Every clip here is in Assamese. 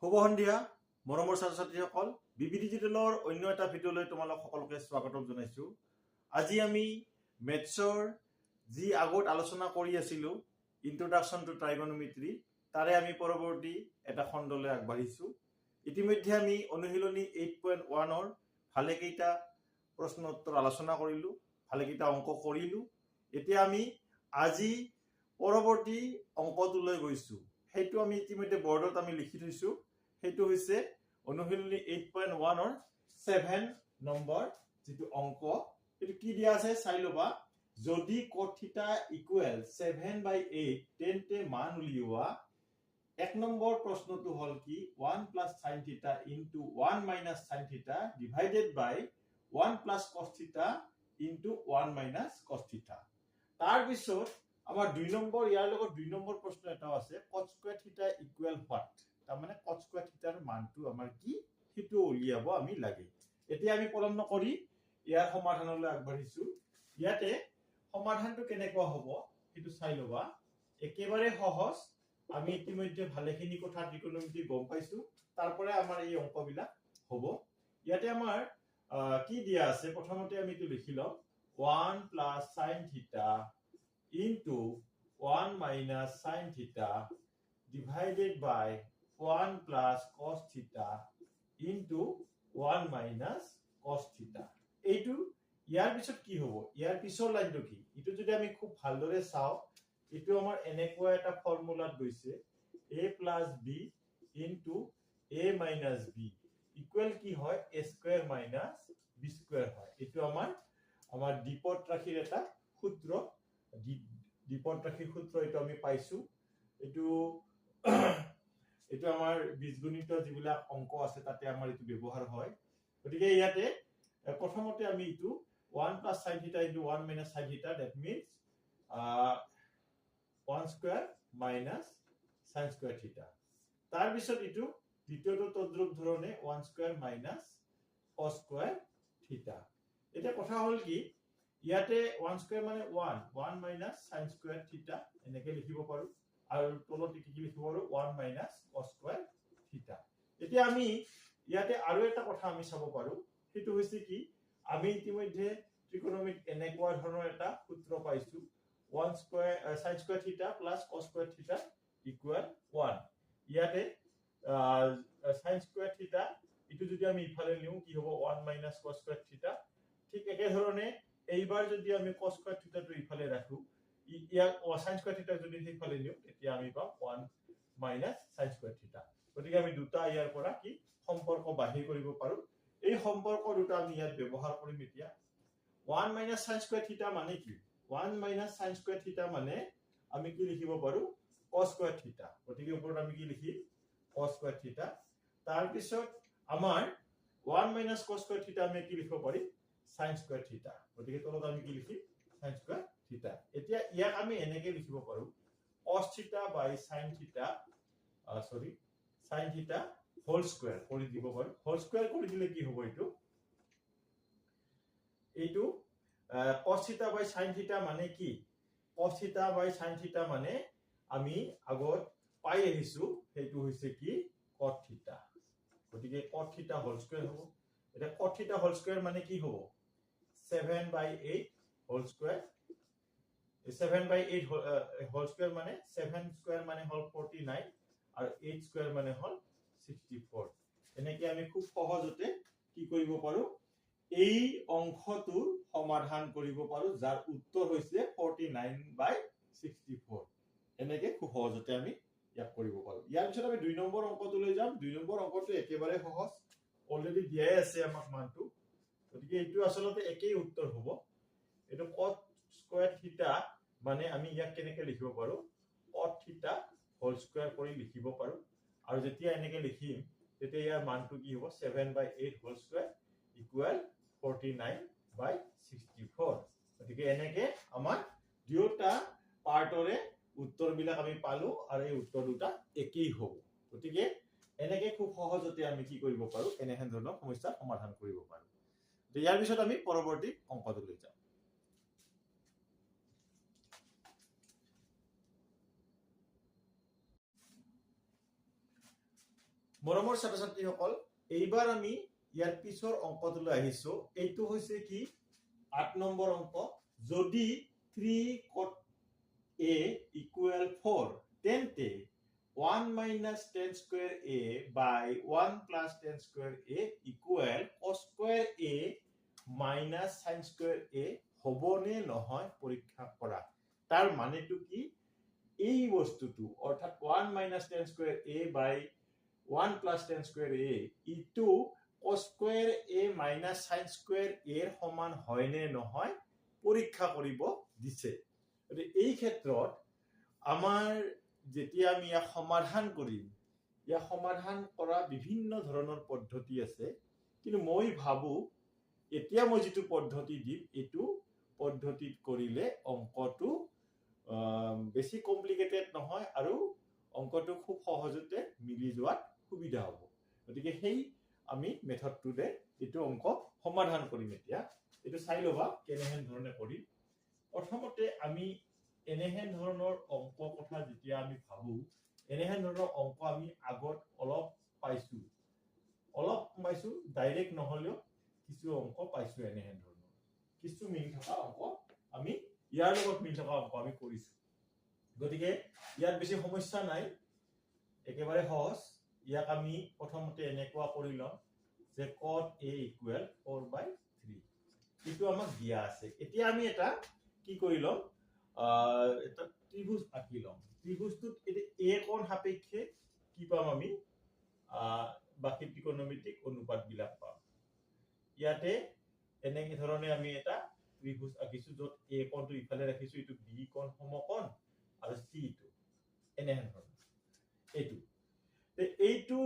শুভ সন্ধিয়া মৰমৰ ছাত্ৰ ছাত্ৰীসকল বিবি ডিজিটেলৰ অন্য এটা ভিডিঅ'লৈ তোমালোক সকলোকে স্বাগতম জনাইছো। আজি আমি মেথছৰ যি আগত আলোচনা কৰি আছিলো ইন্ট্ৰডাকশ্যন টু ট্ৰাইগনোমেট্ৰি তাৰে আমি পৰৱৰ্তী এটা খণ্ডলৈ আগবাঢ়িছো। ইতিমধ্যে আমি অনুশীলনী 8.1ৰ ভালেকেইটা প্ৰশ্ন উত্তৰ আলোচনা কৰিলো, ভালেকেইটা অংক কৰিলো। এতিয়া আমি আজি পৰৱৰ্তী অংকটোলৈ গৈছো। সেইটো আমি ইতিমধ্যে বৰ্ডত আমি লিখি থৈছো। সেইটো হৈছে অনুশীলনী 8.1ৰ 7 নম্বৰ যিটো অংক। এইটো কি দিয়া আছে চাই লবা। যদি cot θ ইকুৱেল 7/8 তেন্তে মান উলিওৱা। এক নম্বৰ প্ৰশ্নটো হল কি 1 plus sin θ into 1 minus sin θ divided by 1 plus cos θ into 1 minus cos θ। তাৰ পিছত আমাৰ 2 নম্বৰ ইয়াৰ লগত 2 নম্বৰ প্ৰশ্ন এটা আছে cot square θ equal what। তাৰ মানে cot square θ ৰ মানটো আমাৰ কি সেইটো উলিয়াব আমি লাগে। এতিয়া আমি পলম নকৰি ইয়াৰ সমাধানলৈ আগবাঢ়িছো। ইয়াতে সমাধানটো কেনেকুৱা হ'ব সেইটো চাই লবা। একেবাৰে সহজ। আমি ইতিমধ্যে ভালেখিনি কথা ত্ৰিকোণমিতি গম পাইছো। তাৰপৰে আমাৰ এই অংকবিলাক হ'ব। ইয়াতে আমাৰ কি দিয়া আছে প্ৰথমতে আমি এইটো লিখি লম 1 plus sin θ into 1 minus sin θ divided by 1 plus cos θ into 1 minus cos θ। এইটো ইয়াৰ পিছত কি হ'ব ইয়াৰ পিছৰ লাইনটো কি ইটো যদি আমি খুব ভালদৰে চাও ইটো আমাৰ এনেকুৱা এটা ফৰ্মুলাত গৈছে a plus b into a minus b equal কি হয় a square minus b square হয়। এইটো আমাৰ দ্বিপদ ৰাশিৰ এটা সূত্ৰ। দ্বিপদ ৰাশিৰ সূত্ৰ এইটো আমি পাইছো। এইটো আমাৰ বীজগণিত যিবিলাক অংক আছে তাতে আমাৰ এইটো ব্যৱহাৰ হয়। গতিকে ইয়াতে প্ৰথমতে আমি এইটো 1 plus sin θ into 1 minus sin θ that means 1 square minus sin square θ। তাৰ পিছত এইটো দ্বিতীয়টো তদ্ৰুপ ধৰণে 1 square minus cos square θ। এটা কথা হল কি ইয়াতে 1 square মানে 1 minus sin square θ এনেকে লিখিব পাৰো আৰু তলত কি লিখিব পাৰো 1 minus cos square θ। এতিয়া আমি ইয়াতে আৰু এটা কথা আমি চাব পাৰো সেইটো হৈছে কি আমি ইতিমধ্যে ত্ৰিকোণমিত এনেকুৱা ধৰণৰ এটা সূত্ৰ পাইছো 1 square sin square θ plus cos square θ equal 1। ইয়াতে sin square θ ইটো যদি আমি ইফালে নিও কি হ'ব 1 minus cos square θ। ঠিক একে ধৰণে এইবাৰ যদি আমি cos square θ টো ইফালে ৰাখো ইয়াক sin square θ যদি ইফালে নিও তেতিয়া আমি পাম 1 minus sin square θ। গতিকে আমি দুটা ইয়াৰ পৰা কি সম্পৰ্ক বাহিৰ কৰিব পাৰো। এই সম্পৰ্ক দুটা আমি ইয়াত ব্যৱহাৰ কৰিম। এতিয়া 1 minus sin square θ মানে কি 1 minus sin square θ মানে আমি কি লিখিব পাৰো cos square θ। গতিকে ওপৰত আমি কি লিখিম cos square θ। তাৰ পিছত আমাৰ 1 minus cos square θ আমি কি লিখিব পাৰিম sin square θ। গতিকে তলত আমি কি লিখিম sin square θ। এতিয়া ইয়াক আমি এনেকে লিখিব পাৰো cos θ by sin θ sin θ whole square কৰি দিব পাৰো। whole square কৰি দিলে কি হ'ব এইটো cos θ by sin θ মানে কি cos θ by sin θ মানে আমি আগত পাই আহিছো সেইটো হৈছে কি cot θ। গতিকে cot θ whole square হ'ব। এটা cot θ whole square মানে কি হ'ব 7/8 whole square 7/8 whole square মানে 7 square মানে হল 49 আৰু 8 square মানে হল 64। এনেকে আমি খুব সহজতে কি কৰিব পাৰো এই অংশটোৰ সমাধান কৰিব পাৰো যাৰ উত্তৰ হৈছে 49/64। এনেকে খুব সহজতে আমি ইয়াক কৰিব পাৰো। ইয়াৰ পিছত আমি 2 নম্বৰ অংকটোলৈ যাম। 2 নম্বৰ অংকটো একেবাৰে সহজ অলৰেডি দিয়াই আছে আমাক মানটো। গতিকে এইটো আসলতে একেই উত্তৰ হ'ব। এইটো cot square θ মানে আমি ইয়াক কেনেকে লিখিব পাৰো cot θ whole square কৰি লিখিব পাৰো। আৰু যেতিয়া এনেকে লিখিম তেতিয়া ইয়াৰ মানটো কি হ'ব 7/8 whole square equal 49/64। গতিকে এনেকে আমাৰ দুটা পাৰ্টৰে উত্তৰবিলাক আমি পালো আৰু এই উত্তৰ দুটা একেই হ'ব। গতিকে এনেকে খুব সহজতে আমি কি কৰিব পাৰো এনেহেন ধৰণৰ সমস্যা সমাধান কৰিব পাৰো। ইয়াৰ পিছত আমি পৰৱৰ্তী অংকটোলৈ যাম। মৰমৰ ছাত্ৰ ছাত্ৰীসকল, এইবাৰ আমি ইয়াৰ পিছৰ অংকটোলৈ আহিছো। এইটো হৈছে কি 8 নম্বৰ অংক। যদি 3 cot a equal 4, তেন্তে 1 minus tan square a by 1 plus tan square a equal cos square a minus sin square a হবনে নহয় পৰীক্ষা কৰা। তাৰ মানেটো কি, এই বস্তুটো অৰ্থাৎ 1 minus tan square a by 1 plus tan square a ইটো cos square a minus sin square a এর সমান হয় নে নহয় পৰীক্ষা কৰিব দিছে। এই ক্ষেত্ৰত আমাৰ যেতিয়া আমি ইয়াক সমাধান কৰিম, ইয়াক সমাধান কৰা বিভিন্ন ধৰণৰ পদ্ধতি আছে, কিন্তু মই ভাবো এতিয়া মই যিটো পদ্ধতি দিম এইটো পদ্ধতিত কৰিলে অংকটো বেছি কমপ্লিকেটেড নহয় আৰু অংকটো খুব সহজতে মিলি যোৱাত সুবিধা হ'ব। গতিকে সেই আমি মেথডটোৰে এইটো অংক সমাধান কৰিম। এতিয়া এইটো চাই ল'বা কেনেহেন ধৰণে কৰিম। প্ৰথমতে আমি এনেহেন ধৰণৰ অংক কথা যেতিয়া আমি ভাবো, এনেহেন ধৰণৰ অংক আমি আগত অলপ পাইছো, ডাইৰেক্ট নহলেও কিছু অংক পাইছো। এনেহেন ধৰণৰ কিছু মিল থকা অংক আমি ইয়াৰ লগত মিল থকা অংক আমি কৰিছো। গতিকে ইয়াত বেছি সমস্যা নাই, একেবাৰে সহজ। ইয়াক আমি প্ৰথমতে এনেকুৱা কৰি লম যে cot a equal 4/3 এইটো আমাক দিয়া আছে। এতিয়া আমি এটা কি কৰি লম, এটা ত্ৰিভুজ আঁকি লম। ত্ৰিভুজটোত a কোণ সাপেক্ষে কি পাম আমি, বাকি ত্ৰিকোণমিতিক অনুপাত বিলাক পাম। ইয়াতে এনেকে ধৰণে আমি এটা ত্ৰিভুজ আঁকিছো, য'ত a কোণটো ইফালে ৰাখিছো, এইটো b কোণ সমকোণ আৰু c টো এনেহেন ধৰণৰ এইটো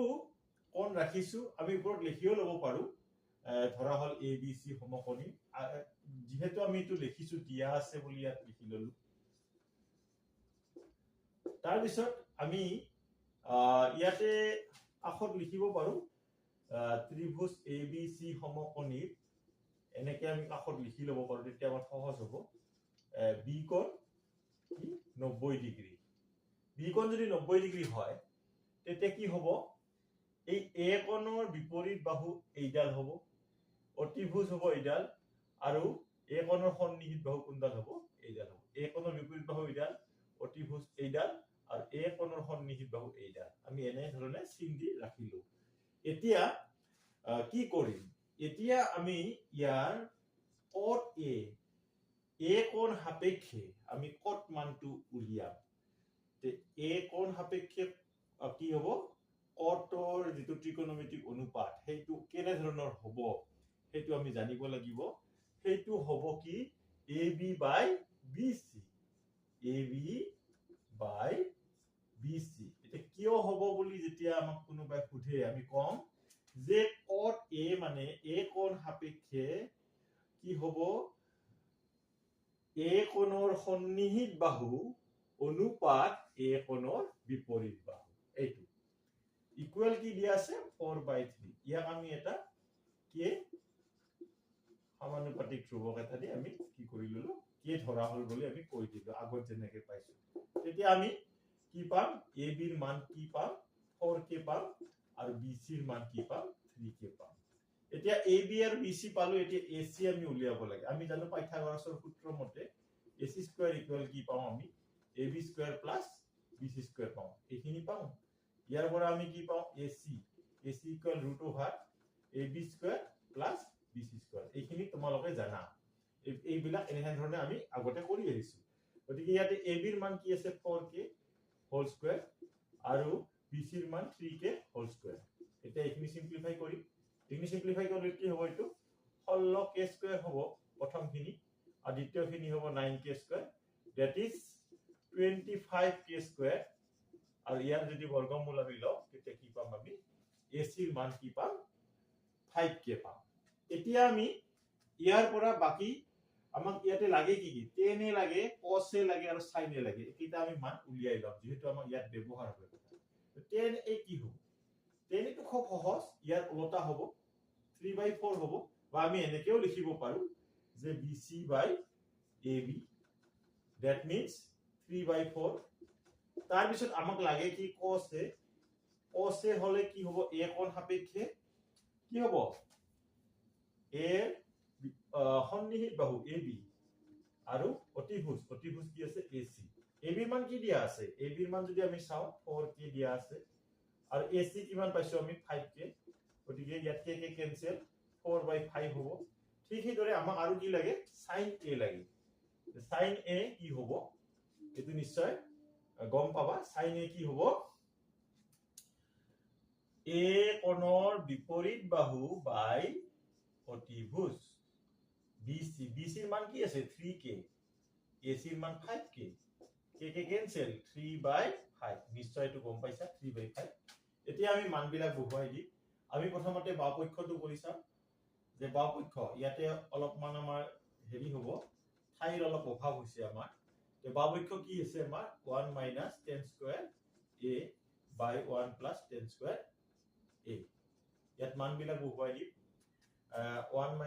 কোণ ৰাখিছো। আমি ওপৰত লিখিও ল'ব পাৰো, ধৰা হল a b c সমকোণী। যেহেতু আমি এইটো লিখিছো দিয়া আছে বুলি ইয়াত লিখি ললো। তাৰ পিছত আমি ইয়াতে কাষত লিখিব পাৰো ত্ৰিভুজ a b c সমকোণীৰ, এনেকে আমি কাষত লিখি ল'ব পাৰো, তেতিয়া আমাৰ সহজ হ'ব। b কোণ 90 ডিগ্ৰী। b কোণ যদি 90 ডিগ্ৰী হয় তেতিয়া কি হ'ব, এই a কোণৰ বিপৰীত বাহু এইডাল হ'ব, অতিভুজ হ'ব এইডাল, আৰু a কোণৰ সন্নিহিত বাহু কোনডাল হ'ব, এইডাল হ'ব। a কোণৰ বিপৰীত বাহু এইডাল, অতিভুজ এইডাল, আৰু a কোণৰ সন্নিহিত বাহু এইডাল। আমি এনে ধৰণে চিন দি ৰাখিলো। এতিয়া কি কৰিম, এতিয়া আমি ইয়াৰ cot a কোণ সাপেক্ষে আমি cot মানটো উলিয়াম। a কোণ সাপেক্ষে কি হ'ব, cotৰ যিটো ত্ৰিকোণমিতিক অনুপাত সেইটো কেনে ধৰণৰ হ'ব সেইটো আমি জানিব লাগিব। সেইটো হ'ব কি ab by bc, ab by bc। এটা কিয় হ'ব বুলি যেতিয়া আমাক কোনোবাই সুধে, আমি কম যে cot a মানে a কোণ সাপেক্ষে কি হ'ব, a কোণৰ সন্নিহিত বাহু অনুপাত a কোণৰ বিপৰীত বাহু। এইটো ইকুৱেল কি দিয়া আছে 4/3। ইয়াক আমি এটা কি সমানুপাতিক ধ্ৰুৱক এটা দি আমি কি কৰি ললো, কি ধৰা হল বুলি আমি কৈ দিলো আগত যেনেকে পাইছো। তেতিয়া আমি কি পাম, a b ৰ মান কি পাম 4k পাম, আৰু bc ৰ মান কি পাম 3k পাম। এতিয়া a b আৰু bc পালো, এতিয়া ac আমি উলিয়াব লাগে। আমি জানো পাইথাগোৰাছৰ সূত্ৰ মতে ac স্কয়াৰ ইকুৱেল কি পাম, আমি ab square plus bc square পাম। এইখিনি পাম। ইয়াৰ পৰা আমি কি পাম, ac equal √/ab square plus bc square. এইখিনি তোমালোকে জানা, এইবিলাক এনেহেন ধৰণে আমি আগতে কৰি আহিছো। গতিকে ইয়াতে ab ৰ মান কি আছে 4k হোল স্কয়াৰ, আৰু bc ৰ মান 3k হোল স্কয়াৰ। এতিয়া এইখিনি সিম্পলিফাই কৰিম। এইখিনি সিম্পলিফাই কৰিলে কি হ'ব, এইটো 16k স্কয়াৰ হ'ব প্ৰথমখিনি, আৰু দ্বিতীয়খিনি হ'ব 9k square, that is 25k square. আৰু ইয়াৰ যদি বৰ্গমূল আমি লওঁ তেতিয়া কি পাম, আমি ac ৰ মান কি পাম 5k পাম। এতিয়া আমি ইয়াৰ পৰা বাকি আমাক ইয়াতে লাগে কি কি, tan এ লাগে, cos এ লাগে আৰু sin এ লাগে। এইটা আমি মান উলিয়াই লম, যেহেতু আমাক ইয়াত ব্যৱহাৰ হ'ব। tan এ কি হ'ব, tan এটো খুব সহজ, ইয়াৰ উল্টা হ'ব 3/4 হ'ব, বা আমি এনেকেও লিখিব পাৰো যে bc by ab, that means 3/4। তাৰ পিছত আমাক লাগে কি cos cos A হলে কি হ'ব A কোণ সাপেক্ষে কি হ'ব A সন্নিহিত বাহু AB আৰু অতিভুজ কি আছে AC AB ৰ মান কি দিয়া আছে AB ৰ মান যদি আমি চাও 4k দিয়া আছে আৰু AC কিমান পাইছো আমি 5k গতিকে ইয়াত k কেনসেল 4/5 হ'ব ঠিক সেইদৰে আমাক আৰু কি লাগে sin A লাগে sin A কি হ'ব এটো নিশ্চয় গম পাবা sin A কি হ'ব A কোণৰ বিপৰীত বাহু বাই অতিভুজ BC ৰ মান কি আছে 3k AC ৰ মান 5k k কেনসেল 3/5 নিশ্চয় এটো গম পাইছা 3/5 এতিয়া আমি মানবিলাক বহুৱাই দি আমি প্ৰথমতে বাওপক্ষটো কৰি চাম যে বাওপক্ষ ইয়াতে অলপমান আমাৰ হেৰি হ'ব ঠাইৰ অলপ অভাৱ হৈছে আমাৰ তে বাওপক্ষ কি আছে আমাৰ 1 - tan square a by 1 + tan square a ইয়াত মানবিলাক বহুৱাই দি 1 -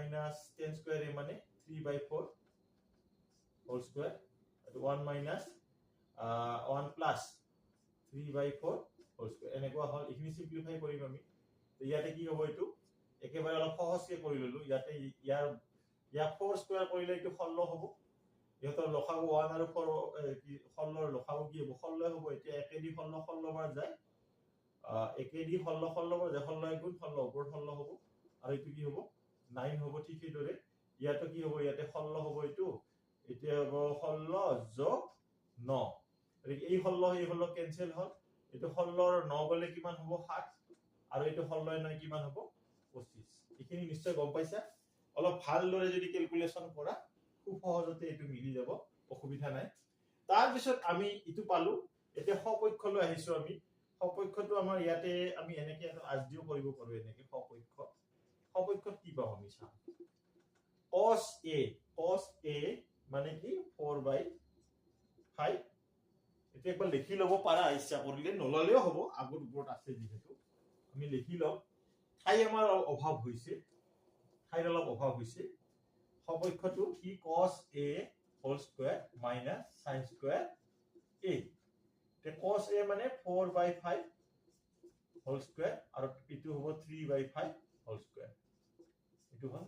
tan স্কয়াৰ a মানে 3/4 হোল স্কয়াৰ 1 - 1 + 3/4 হোল স্কয়াৰ এনেকুৱা হল ইখিনি সিম্পলিফাই কৰিম আমি ইয়াতে কি হ'ব এটো একেবাৰে অলপ সহজকে কৰি ললো ইয়াতে ইয়াৰ 4 স্কয়াৰ কৰিলে এটো 16 হ'ব ইহতৰ লসাগু 1 আৰু 4 কি 16 লসাগু কি হ'ব 16 হ'ব এতিয়া একেদি 16 বাৰ যায় একেদি 16 বাৰ যায় 16 গুণ 16 ওপৰ 16 হ'ব আৰু এটো কি হ'ব 9 হ'ব ঠিক এইদৰে ইয়াতে কি হ'ব ইয়াতে 16 হ'ব এটো এতিয়া হ'ব 16 যোগ 9 এই 16 কেনসেল হ'ল এটো 16 আৰু 9 গলে কিমান হ'ব 7 আৰু এটো 16 9 কিমান হ'ব 25 এখিনি নিশ্চয় গম পাইছা অলপ ভালদৰে যদি ক্যালকুলেশন কৰা খুব সহজতে এটো মিলি যাব অসুবিধা নাই তাৰ পিছত আমি ইটো পালো এতিয়া সপক্ষলৈ আহিছো আমি সপক্ষটো আমাৰ ইয়াতে আমি এনেকে আজিও কৰিব পাৰো এনেকে সপক্ষত কি পাম আমি চাম cos A মানে কি 4/5 এটা একবার লিখি লব পারা ইচ্ছা কৰিলে নললেও হ'ব আগৰ ওপৰত আছে যেহেতু আমি লিখি লম ঠাই আমাৰ অভাৱ হৈছে ঠাইৰ অলপ অভাৱ হৈছে সপক্ষটো কি cos A whole square minus sin square A তে cos A মানে 4/5 হোল স্কয়াৰ আৰু ইটো হ'ব 3/5 হোল স্কয়াৰ ইটো হ'ল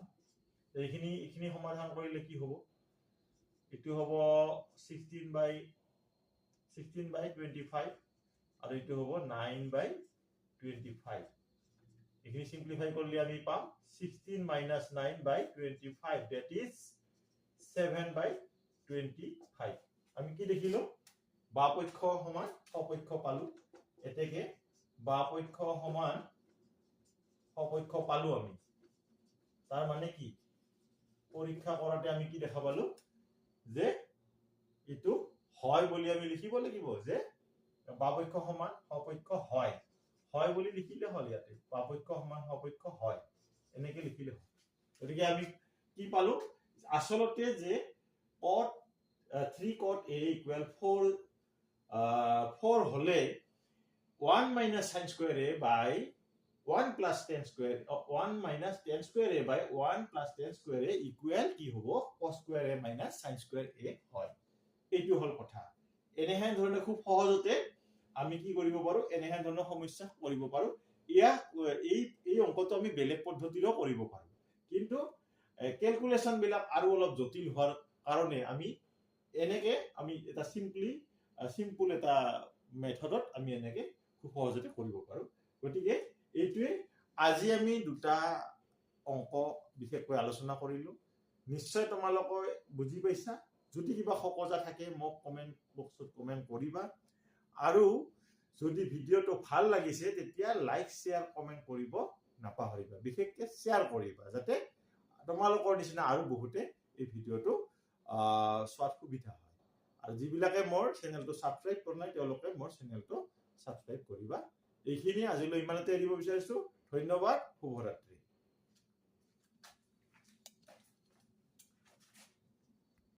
এইখিনি সমাধান কৰিলে কি হ'ব ইটো হ'ব 16/25 আৰু ইটো হ'ব 9/25 এখিনি সিম্পলিফাই কৰিলে আমি পাম 16 - 9/25 that is 7/25 আমি কি দেখিলো বাপক্ষ সমান সপক্ষ পালো এতেকে বাপক্ষ সমান সপক্ষ পালো আমি তার মানে কি পৰীক্ষা কৰাতে আমি কি দেখা পালো যে ইটো হয় বুলি আমি লিখিব লাগিব যে বাপক্ষ সমান সপক্ষ হয় হয় বুলি লিখিলে হল ইয়াতে বাপক্ষ সমান সপক্ষ হয় এনেকে লিখিলে হয় গতিকে আমি কি পালো আসলতে যে cot 3 cot A = 4 হলে 1 - sin square A by 1 + tan square 1 - tan square A by 1 + tan square A equal কি হ'ব cos square A - sin square A হয় এইটো হল কথা এনেহেন ধৰণে খুব সহজতে আমি কি কৰিব পাৰো এনেহেন ধৰণৰ সমস্যা কৰিব পাৰো এই অংকটো আমি বেলেগ পদ্ধতিৰেও কৰিব পাৰো কিন্তু ক্যালকুলেশন বিলাক আৰু অলপ জটিল হোৱাৰ কাৰণে আমি এনেকে আমি এটা সিম্পল এটা মেথডত আমি এনেকে খুব সহজতে কৰিব পাৰো গতিকে এইটোৱে আজি আমি দুটা অংক বিশেষকৈ আলোচনা কৰিলো নিশ্চয় তোমালোকে বুজি পাইছা যদি কিবা সকজা থাকে মোক কমেন্ট বক্সত কমেন্ট কৰিবা আৰু যদি ভিডিওটো ভাল লাগিছে তেতিয়া লাইক শেয়াৰ কমেন্ট কৰিব নাপাহৰিবা বিশেষকৈ শেয়াৰ কৰিবা যাতে তোমালোকৰ নিচিনা আৰু বহুতে এই ভিডিওটো চোৱাত সুবিধা হয় আৰু যিবিলাকে মোৰ চেনেলটো সাবস্ক্ৰাইব কৰা নাই তেওঁলোকে মোৰ চেনেলটো সাবস্ক্ৰাইব কৰিবা এইখিনি আজিলৈ ইমানতে এৰিব বিচাৰিছো ধন্যবাদ শুভৰাত্ৰি